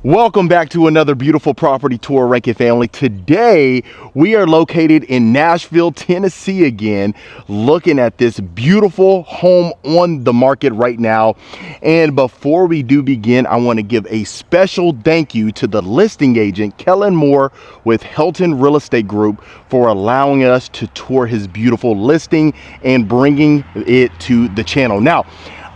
Welcome back to another beautiful property tour, Rankin family. Today, we are located in Nashville, Tennessee again, looking at this beautiful home on the market right now. And before we do begin, I want to give a special thank you to the listing agent, Kellen with Helton Real Estate Group, for allowing us to tour his beautiful listing and bringing it to the channel. Now,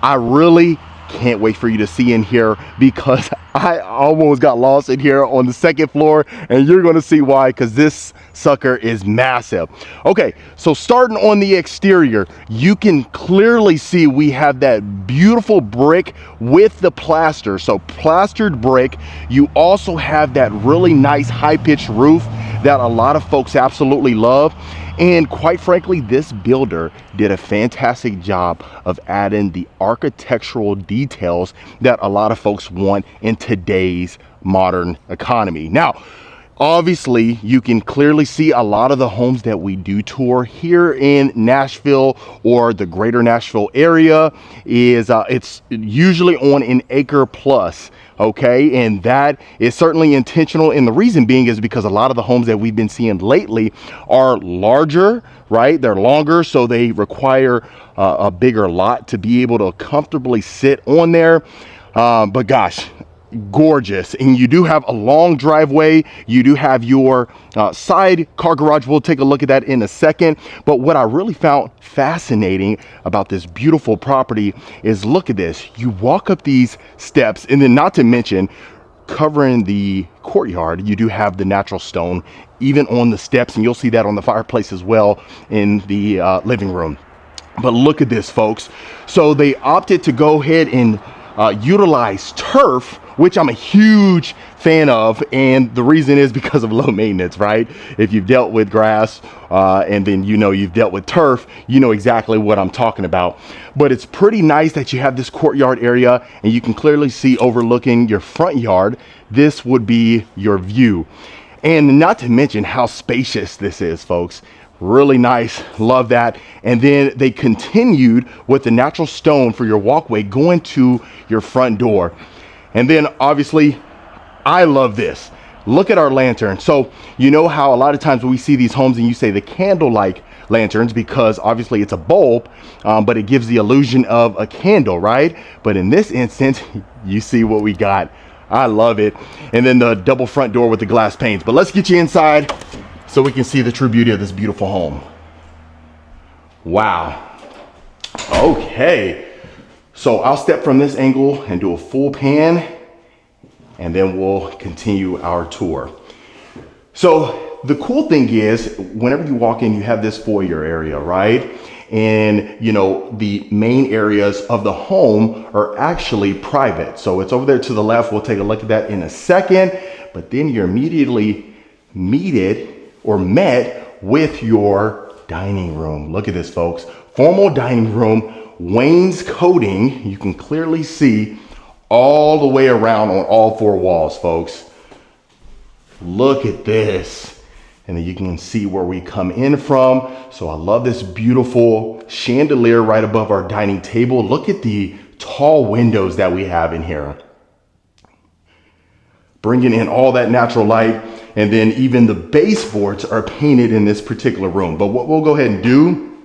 I really can't wait for you to see in here because I almost got lost in here on the second floor, and you're going to see why, because this sucker is massive. Okay, so starting on the exterior, you can clearly see we have that beautiful brick with the plaster. So plastered brick. You also have that really nice high-pitched roof that a lot of folks absolutely love. And quite frankly, this builder did a fantastic job of adding the architectural details that a lot of folks want in today's modern economy. Now, obviously, you can clearly see a lot of the homes that we do tour here in Nashville or the greater Nashville area is it's usually on an acre plus. Okay, and that is certainly intentional, and the reason being is because a lot of the homes that we've been seeing lately are larger, right? They're longer, so they require a bigger lot to be able to comfortably sit on there. But gosh, gorgeous. And you do have a long driveway. You do have your side car garage. We'll take a look at that in a second. But what I really found fascinating about this beautiful property is, look at this. You walk up these steps, and then not to mention covering the courtyard, you do have the natural stone even on the steps, and you'll see that on the fireplace as well in the living room. But look at this, folks. So they opted to go ahead and utilize turf, which I'm a huge fan of, and the reason is because of low maintenance, right? If you've dealt with grass and then you've dealt with turf, you know exactly what I'm talking about. But it's pretty nice that you have this courtyard area, and you can clearly see overlooking your front yard. This would be your view, and not to mention how spacious this is, folks. Really nice, love that. And then they continued with the natural stone for your walkway going to your front door. And then obviously, I love this. Look at our lantern. So you know how a lot of times when we see these homes and you say the candle-like lanterns, because obviously it's a bulb, but it gives the illusion of a candle, right? But in this instance, you see what we got. I love it. And then the double front door with the glass panes. But let's get you inside so we can see the true beauty of this beautiful home. Wow. Okay. So I'll step from this angle and do a full pan, and then we'll continue our tour. So the cool thing is, whenever you walk in, you have this foyer area, right? And the main areas of the home are actually private. So it's over there to the left. We'll take a look at that in a second. But then you're immediately met with your dining room. Look at this, folks. Formal dining room, wainscoting. You can clearly see all the way around on all four walls, folks. Look at this. And then you can see where we come in from. So I love this beautiful chandelier right above our dining table. Look at the tall windows that we have in here, bringing in all that natural light. And then even the baseboards are painted in this particular room. But what we'll go ahead and do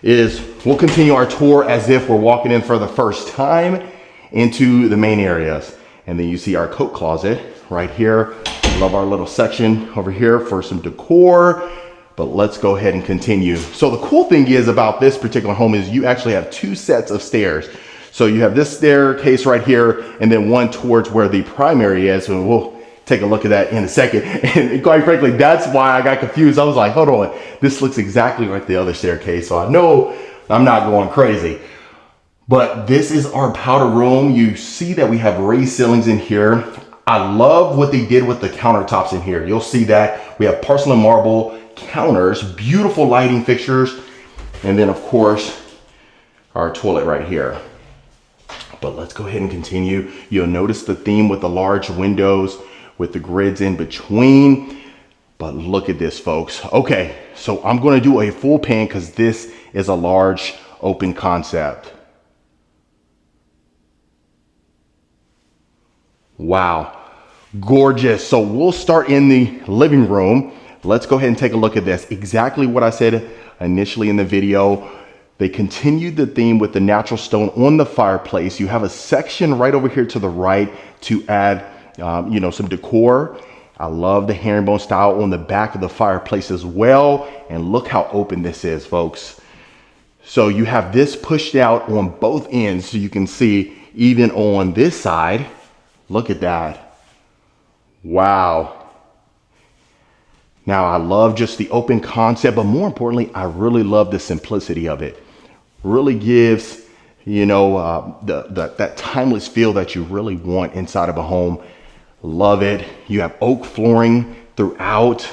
is we'll continue our tour as if we're walking in for the first time into the main areas. And then you see our coat closet right here. Love our little section over here for some decor. But let's go ahead and continue. So the cool thing is about this particular home is you actually have two sets of stairs. So you have this staircase right here, and then one towards where the primary is. And we'll take a look at that in a second. And quite frankly, that's why I got confused. I was like, hold on, this looks exactly like the other staircase. So I know I'm not going crazy. But this is our powder room. You see that we have raised ceilings in here. I love what they did with the countertops in here. You'll see that we have porcelain marble counters, beautiful lighting fixtures, and then of course, our toilet right here. But let's go ahead and continue. You'll notice the theme with the large windows with the grids in between. But look at this, folks. Okay, so I'm gonna do a full pan because this is a large open concept. Wow. Gorgeous. So we'll start in the living room. Let's go ahead and take a look at this. Exactly what I said initially in the video. They continued the theme with the natural stone on the fireplace. You have a section right over here to the right to add, some decor. I love the herringbone style on the back of the fireplace as well. And look how open this is, folks. So you have this pushed out on both ends, so you can see even on this side. Look at that. Wow. Now I love just the open concept, but more importantly, I really love the simplicity of it. Really gives, that timeless feel that you really want inside of a home. Love it. You have oak flooring throughout.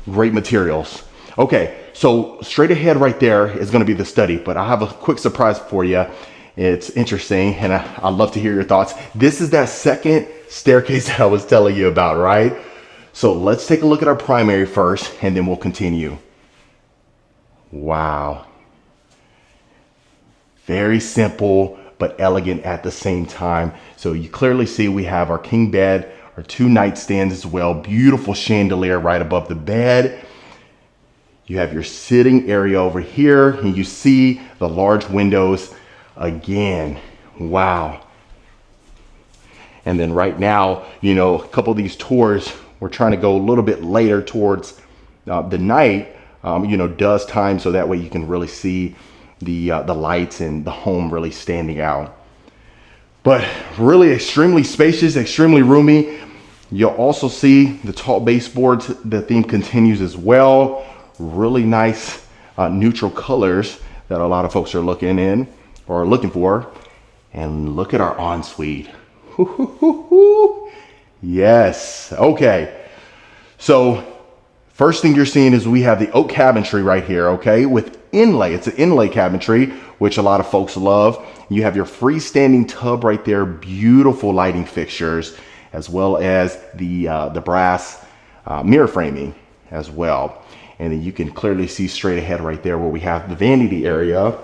Great materials. Okay, so straight ahead right there is going to be the study, but I have a quick surprise for you. It's interesting, and I'd love to hear your thoughts. This is that second staircase that I was telling you about, right? So let's take a look at our primary first, and then we'll continue. Wow. Very simple, but elegant at the same time. So you clearly see we have our king bed, our 2 nightstands as well. Beautiful chandelier right above the bed. You have your sitting area over here, and you see the large windows again. Wow. And then right now, a couple of these tours, we're trying to go a little bit later towards the night, dusk time, so that way you can really see the lights and the home really standing out. But really extremely spacious, extremely roomy. You'll also see the tall baseboards. The theme continues as well. Really nice neutral colors that a lot of folks are looking for. And look at our ensuite. Yes. Okay. So first thing you're seeing is we have the oak cabinetry right here, okay, with inlay. It's an inlay cabinetry, which a lot of folks love. You have your freestanding tub right there, beautiful lighting fixtures, as well as the brass mirror framing as well. And then you can clearly see straight ahead right there where we have the vanity area.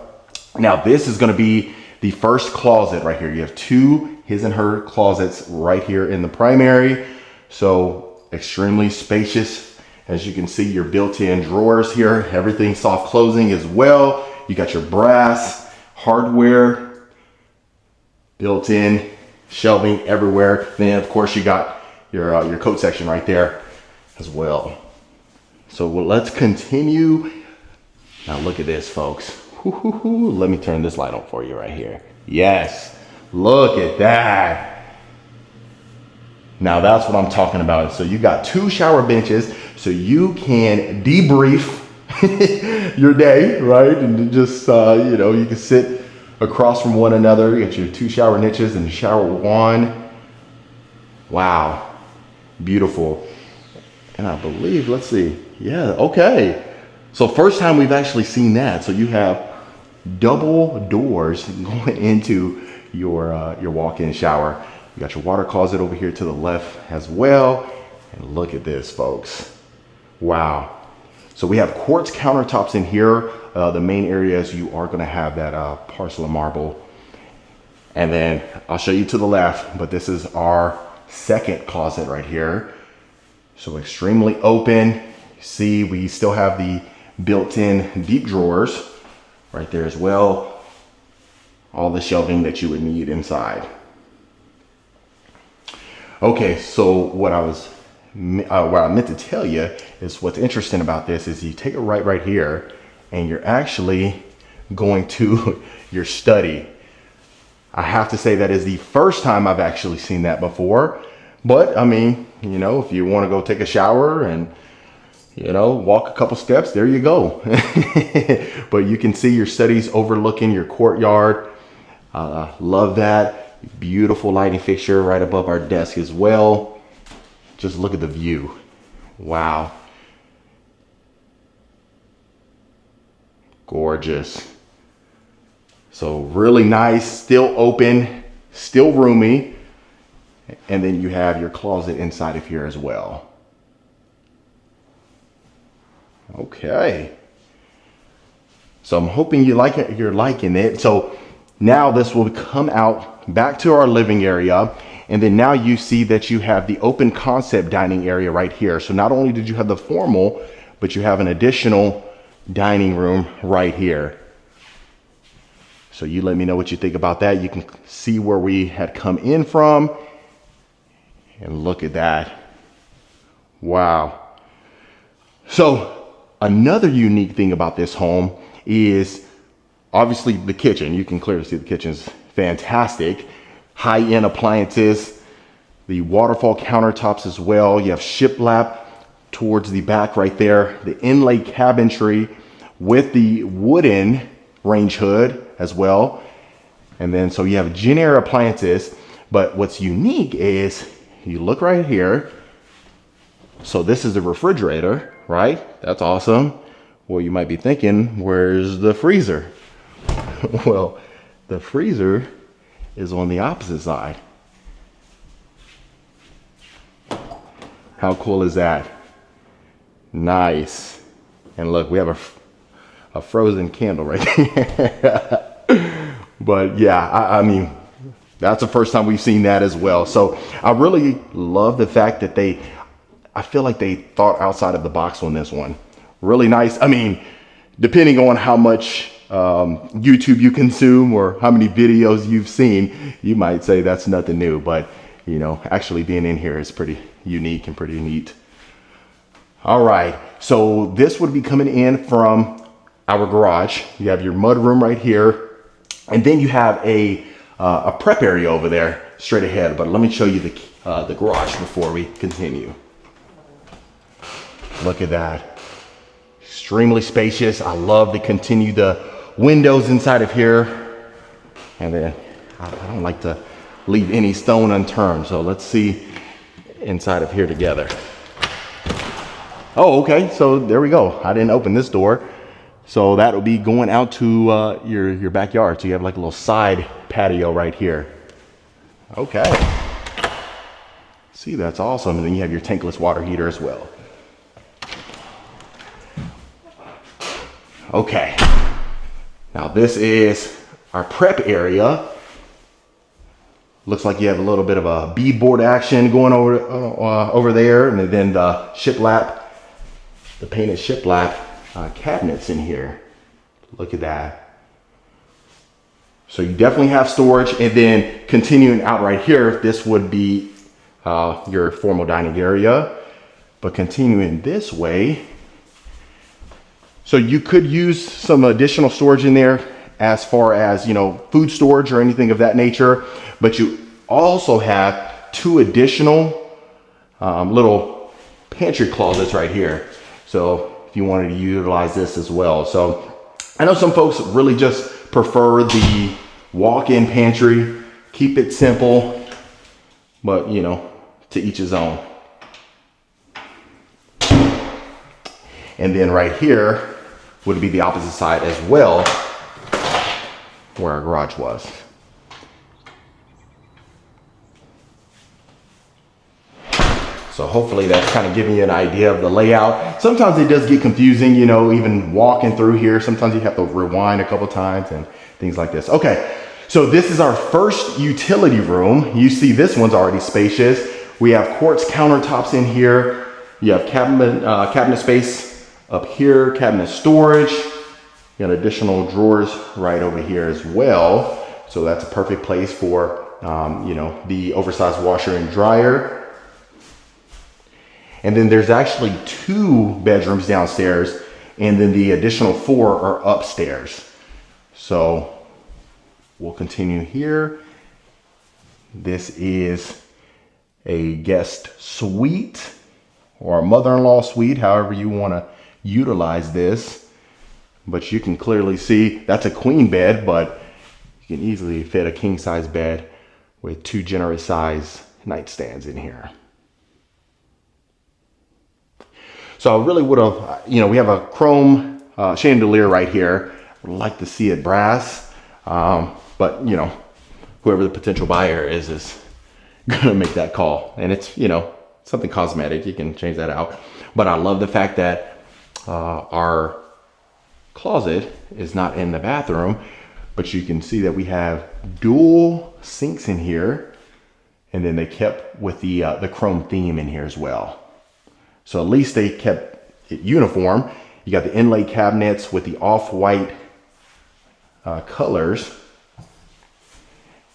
Now this is going to be the first closet right here. You have 2 his and her closets right here in the primary. So extremely spacious. As you can see, your built-in drawers here, everything soft closing as well. You got your brass hardware, built-in shelving everywhere. Then of course you got your coat section right there as well. So let's continue. Now look at this, folks. Let me turn this light on for you right here. Yes, look at that. Now that's what I'm talking about. So you got 2 shower benches, so you can debrief your day, right? And just, you can sit across from one another. You got your 2 shower niches and shower wand. Wow, beautiful. And I believe, let's see. Yeah, okay. So first time we've actually seen that. So you have double doors going into your walk-in shower. You got your water closet over here to the left as well. And look at this, folks. Wow. So we have quartz countertops in here. The main areas you are going to have that parcel of marble. And then I'll show you to the left, but this is our second closet right here. So extremely open. See, we still have the built-in deep drawers right there as well. All the shelving that you would need inside. Okay, so what I meant to tell you is what's interesting about this is you take it right here and you're actually going to your study. I have to say that is the first time I've actually seen that before. But I mean, if you want to go take a shower and, walk a couple steps, there you go. But you can see your studies overlooking your courtyard. Love that. Beautiful lighting fixture right above our desk as well. Just look at the view. Wow. Gorgeous. So really nice, still open, still roomy. And then you have your closet inside of here as well. Okay. So I'm hoping you like it, you're liking it. So now this will come out back to our living area. And then now you see that you have the open concept dining area right here. So not only did you have the formal, but you have an additional dining room right here. So you let me know what you think about that. You can see where we had come in from. And look at that. Wow. So another unique thing about this home is obviously the kitchen. You can clearly see the kitchen's fantastic. High-end appliances, the waterfall countertops as well. You have shiplap towards the back right there. The inlay cabinetry with the wooden range hood as well. And then so you have Gen-Air appliances, but what's unique is you look right here. So this is the refrigerator, right? That's awesome. Well, you might be thinking, where's the freezer? Well, the freezer is on the opposite side. How cool is that? Nice. And look, we have a frozen candle right there. But yeah, I mean, that's the first time we've seen that as well. So I really love the fact that I feel like they thought outside of the box on this one. Really nice. I mean, depending on how much YouTube you consume or how many videos you've seen, you might say that's nothing new, but you know, actually being in here is pretty unique and pretty neat. All right, so this would be coming in from our garage. You have your mud room right here, and then you have a prep area over there straight ahead. But let me show you the garage before we continue. Look at that, extremely spacious. I love to continue the windows inside of here, and then I don't like to leave any stone unturned. So let's see inside of here together. Oh, okay, so there we go. I didn't open this door. So that will be going out to your backyard. So you have like a little side patio right here. Okay. See, that's awesome. And then you have your tankless water heater as well. Okay. Now this is our prep area. Looks like you have a little bit of a beadboard action going over there, and then the shiplap, the painted shiplap cabinets in here. Look at that. So you definitely have storage, and then continuing out right here, this would be your formal dining area. But continuing this way, so you could use some additional storage in there as far as, you know, food storage or anything of that nature. But you also have two additional little pantry closets right here. So if you wanted to utilize this as well. So I know some folks really just prefer the walk-in pantry, keep it simple, but you know, to each his own. And then right here would be the opposite side as well, where our garage was. So hopefully that's kind of giving you an idea of the layout. Sometimes it does get confusing, you know, even walking through here. Sometimes you have to rewind a couple times and things like this. Okay, so this is our first utility room. You see this one's already spacious. We have quartz countertops in here. You have cabinet space up here, cabinet storage. You got additional drawers right over here as well. So that's a perfect place for, you know, the oversized washer and dryer. And then there's actually 2 bedrooms downstairs, and then the additional 4 are upstairs. So we'll continue here. This is a guest suite or a mother-in-law suite, however you want to utilize this. But you can clearly see that's a queen bed, but you can easily fit a king-size bed with 2 generous size nightstands in here. So I really would have, you know, we have a chrome chandelier right here. Would like to see it brass, but you know, whoever the potential buyer is gonna make that call. And it's, you know, something cosmetic, you can change that out. But I love the fact that our closet is not in the bathroom, but you can see that we have dual sinks in here. And then they kept with the chrome theme in here as well. So at least they kept it uniform. You got the inlay cabinets with the off-white colors.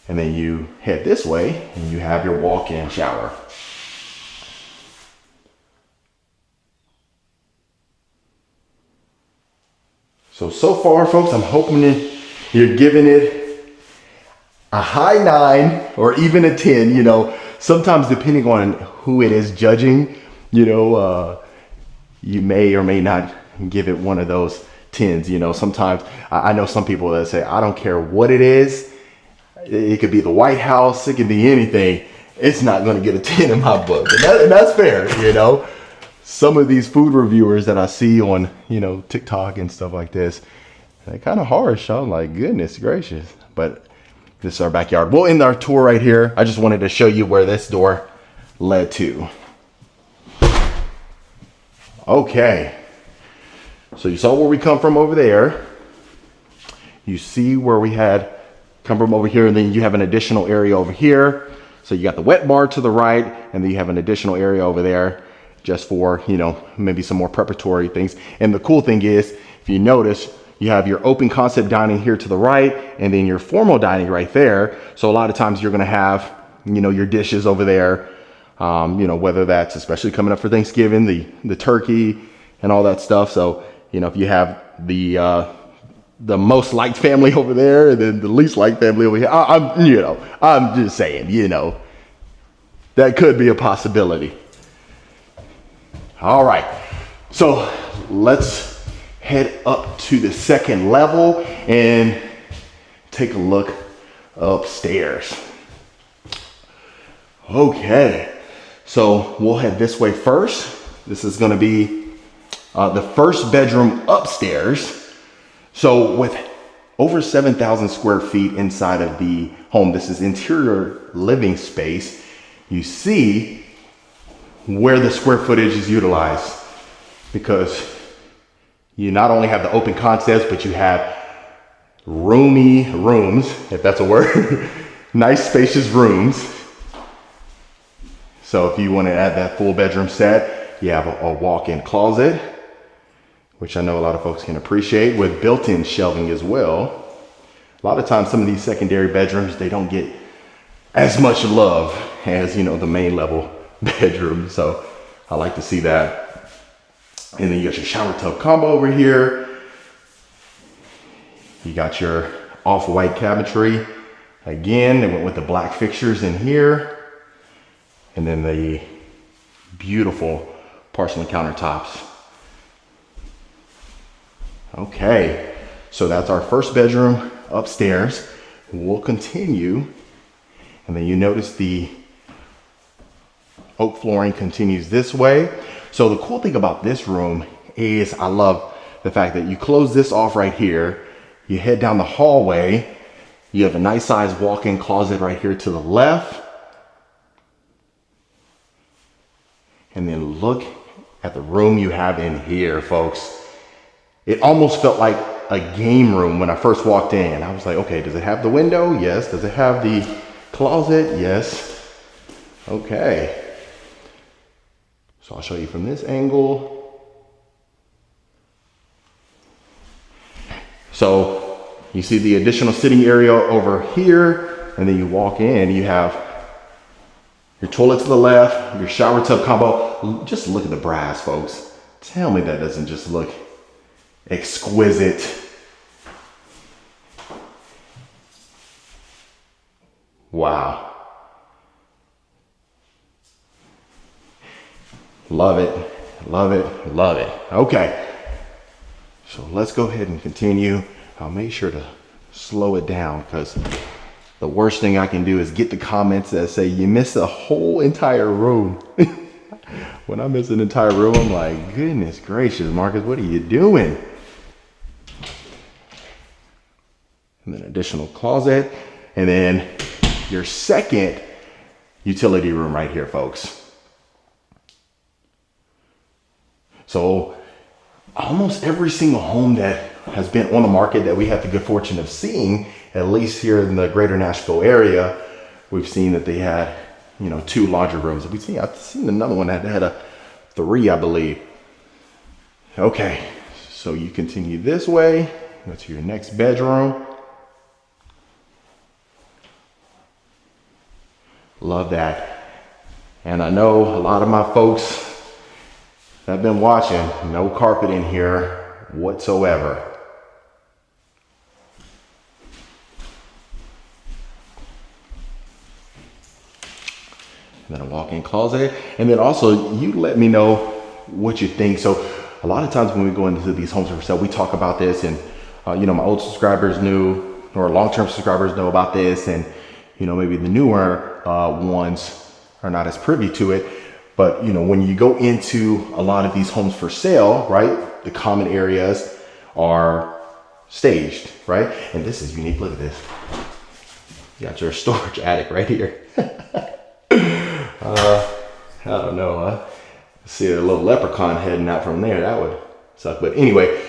And then you head this way and you have your walk-in shower. So far, folks, I'm hoping that you're giving it a high 9 or even a 10. You know, sometimes depending on who it is judging, you know, you may or may not give it one of those 10s. You know, sometimes I know some people that say, I don't care what it is. It could be the White House. It could be anything. It's not going to get a 10 in my book. And that's fair, you know. Some of these food reviewers that I see on, you know, TikTok and stuff like this, they're kind of harsh. I'm like, goodness gracious. But this is our backyard. We'll end our tour right here. I just wanted to show you where this door led to. Okay. So you saw where we come from over there. You see where we had come from over here, and then you have an additional area over here. So you got the wet bar to the right, and then you have an additional area over there just for, you know, maybe some more preparatory things. And the cool thing is, if you notice, you have your open concept dining here to the right, and then your formal dining right there. So a lot of times you're gonna have, you know, your dishes over there, you know, whether that's especially coming up for Thanksgiving, the turkey and all that stuff. So, you know, if you have the most liked family over there and then the least liked family over here, I'm just saying, you know, that could be a possibility. All right, so let's head up to the second level and take a look upstairs. Okay, so we'll head this way first. This is gonna be the first bedroom upstairs. So with over 7,000 square feet inside of the home, this is interior living space. You see where the square footage is utilized, because you not only have the open concepts, but you have roomy rooms, if that's a word, nice spacious rooms. So if you want to add that full bedroom set, you have a walk-in closet, which I know a lot of folks can appreciate, with built-in shelving as well. A lot of times, some of these secondary bedrooms, they don't get as much love as, you know, the main level bedroom. So I like to see that. And then you got your shower tub combo over here. You got your off-white cabinetry. Again, they went with the black fixtures in here. And then the beautiful porcelain countertops. Okay, so that's our first bedroom upstairs. We'll continue, and then you notice the oak flooring continues this way. So the cool thing about this room is I love the fact that you close this off right here, you head down the hallway, you have a nice sized walk-in closet right here to the left, and then look at the room you have in here, folks. It almost felt like a game room when I first walked in. I was like, okay, does it have the window? Yes. Does it have the closet? Yes. Okay. So I'll show you from this angle. So you see the additional sitting area over here, and then you walk in, you have your toilet to the left, your shower tub combo. Just look at the brass, folks. Tell me that doesn't just look exquisite. Wow. Love it, love it, love it. Okay, so let's go ahead and continue. I'll make sure to slow it down, because the worst thing I can do is get the comments that say you missed a whole entire room. When I miss an entire room, I'm like, goodness gracious, Marcus, what are you doing? And then additional closet, and then your second utility room right here, folks. So almost every single home that has been on the market that we had the good fortune of seeing, at least here in the greater Nashville area, we've seen that they had, you know, 2 laundry rooms. I've seen another one that had a 3, I believe. Okay, so you continue this way, go to your next bedroom. Love that. And I know a lot of my folks that have been watching, no carpet in here whatsoever. And then a walk-in closet. And then also, you let me know what you think. So a lot of times when we go into these homes for sale, we talk about this, and you know, my old subscribers knew, or long-term subscribers know about this, and you know, maybe the newer ones are not as privy to it. But you know, when you go into a lot of these homes for sale, right, the common areas are staged, right? And this is unique. Look at this. You got your storage attic right here. I don't know. See a little leprechaun heading out from there. That would suck. But anyway,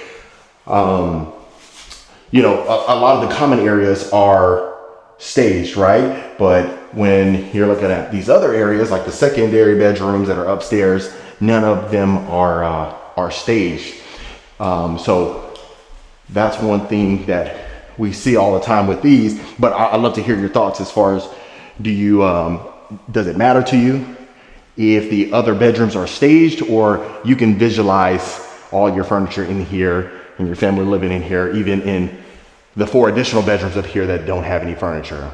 you know, a lot of the common areas are staged, right? But when you're looking at these other areas, like the secondary bedrooms that are upstairs, none of them are staged. So that's one thing that we see all the time with these. But I'd love to hear your thoughts as far as, do you does it matter to you if the other bedrooms are staged, or you can visualize all your furniture in here and your family living in here, even in the 4 additional bedrooms up here that don't have any furniture?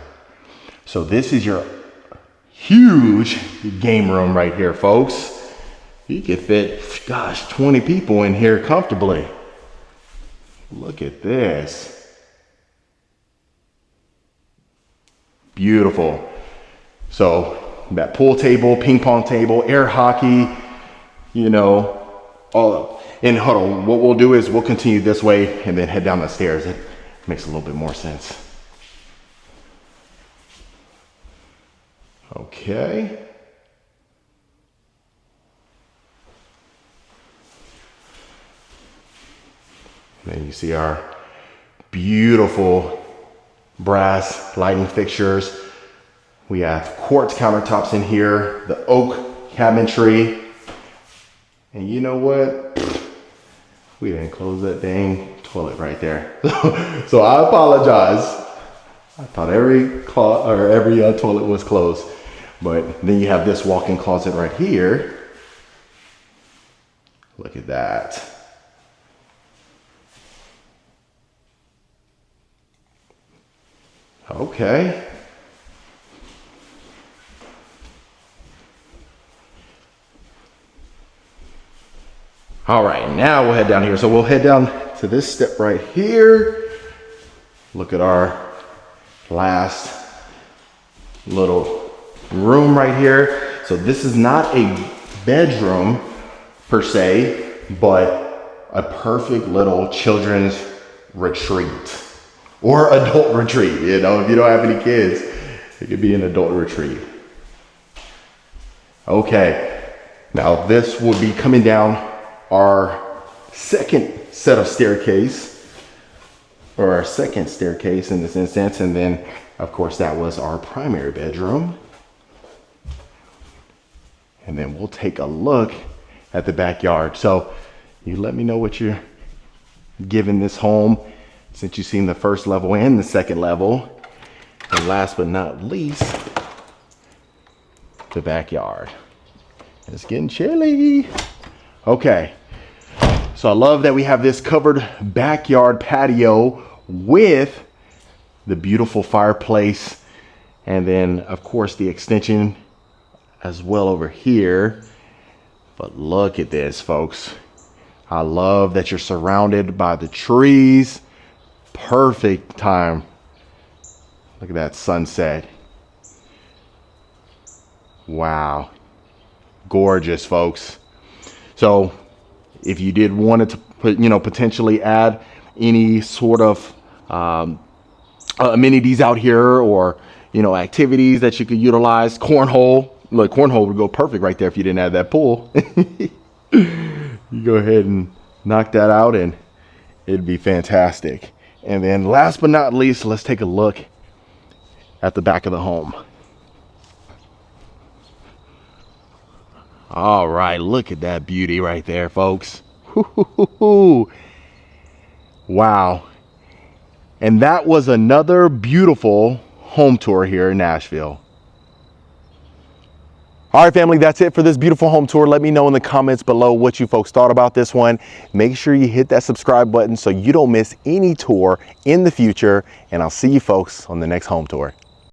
So this is your huge game room right here, folks. You could fit, gosh, 20 people in here comfortably. Look at this. Beautiful. So that pool table, ping pong table, air hockey, you know, all of. And hold on, what we'll do is we'll continue this way and then head down the stairs. It makes a little bit more sense. Okay. Then you see our beautiful brass lighting fixtures. We have quartz countertops in here, the oak cabinetry. And you know what? We didn't close that dang toilet right there. So I apologize. I thought every toilet was closed. But then you have this walk-in closet right here. Look at that. Okay. All right, now we'll head down here. So we'll head down to this step right here. Look at our last little room right here. So this is not a bedroom per se, but a perfect little children's retreat or adult retreat. You know, if you don't have any kids, it could be an adult retreat. Okay, now this will be coming down our second set of staircase, or our second staircase in this instance. And then of course that was our primary bedroom. And then we'll take a look at the backyard. So you let me know what you're giving this home, since you've seen the first level and the second level. And last but not least, the backyard. It's getting chilly. Okay, so I love that we have this covered backyard patio with the beautiful fireplace, and then of course the extension as well over here. But look at this, folks. I love that you're surrounded by the trees. Perfect time. Look at that sunset. Wow, gorgeous, folks. So if you did want to put, potentially add any sort of amenities out here, or activities that you could utilize, cornhole. Look, cornhole would go perfect right there if you didn't have that pool. You go ahead and knock that out and it'd be fantastic. And then last but not least, let's take a look at the back of the home. All right, look at that beauty right there, folks. Woo-hoo-hoo-hoo. Wow. And that was another beautiful home tour here in Nashville. All right, family, that's it for this beautiful home tour. Let me know in the comments below what you folks thought about this one. Make sure you hit that subscribe button so you don't miss any tour in the future. And I'll see you folks on the next home tour.